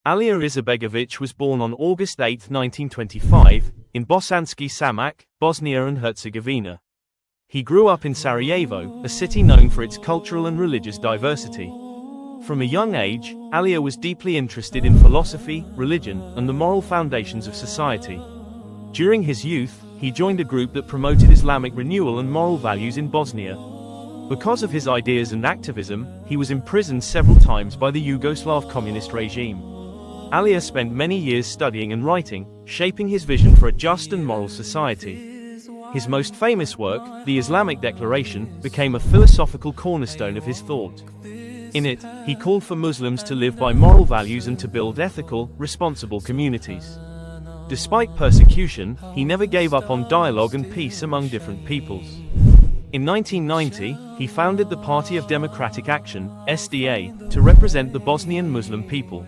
Alija Izetbegović was born on August 8, 1925, in Bosanski Samak, Bosnia and Herzegovina. He grew up in Sarajevo, a city known for its cultural and religious diversity. From a young age, Alija was deeply interested in philosophy, religion, and the moral foundations of society. During his youth, he joined a group that promoted Islamic renewal and moral values in Bosnia. Because of his ideas and activism, he was imprisoned several times by the Yugoslav communist regime. Alija spent many years studying and writing, shaping his vision for a just and moral society. His most famous work, the Islamic Declaration, became a philosophical cornerstone of his thought. In it, he called for Muslims to live by moral values and to build ethical, responsible communities. Despite persecution, he never gave up on dialogue and peace among different peoples. In 1990, he founded the Party of Democratic Action, SDA, to represent the Bosnian Muslim people.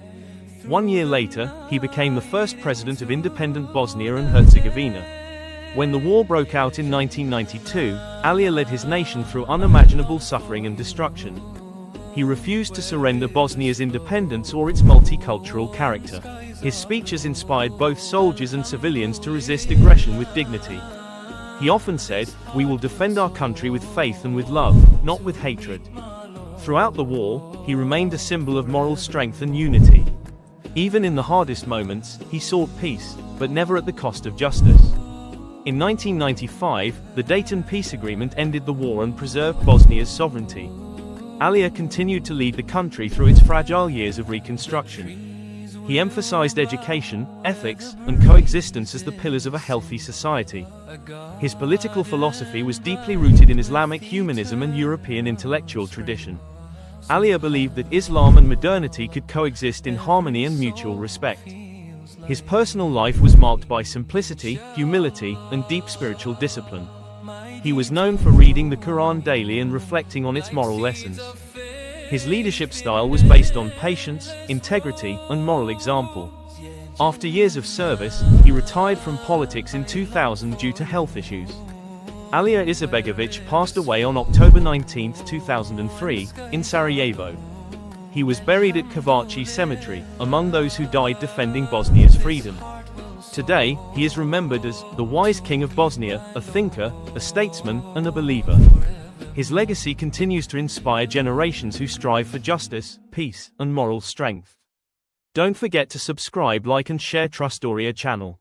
1 year later, he became the first president of independent Bosnia and Herzegovina. When the war broke out in 1992, Alija led his nation through unimaginable suffering and destruction. He refused to surrender Bosnia's independence or its multicultural character. His speeches inspired both soldiers and civilians to resist aggression with dignity. He often said, "We will defend our country with faith and with love, not with hatred." Throughout the war, he remained a symbol of moral strength and unity. Even in the hardest moments, he sought peace, but never at the cost of justice. In 1995, the Dayton Peace Agreement ended the war and preserved Bosnia's sovereignty. Alija continued to lead the country through its fragile years of reconstruction. He emphasized education, ethics, and coexistence as the pillars of a healthy society. His political philosophy was deeply rooted in Islamic humanism and European intellectual tradition. Alija believed that Islam and modernity could coexist in harmony and mutual respect. His personal life was marked by simplicity, humility, and deep spiritual discipline. He was known for reading the Quran daily and reflecting on its moral lessons. His leadership style was based on patience, integrity, and moral example. After years of service, he retired from politics in 2000 due to health issues. Alija Izetbegović passed away on October 19, 2003, in Sarajevo. He was buried at Kovači Cemetery, among those who died defending Bosnia's freedom. Today, he is remembered as the wise king of Bosnia, a thinker, a statesman, and a believer. His legacy continues to inspire generations who strive for justice, peace, and moral strength. Don't forget to subscribe, like, and share Trusstoria channel.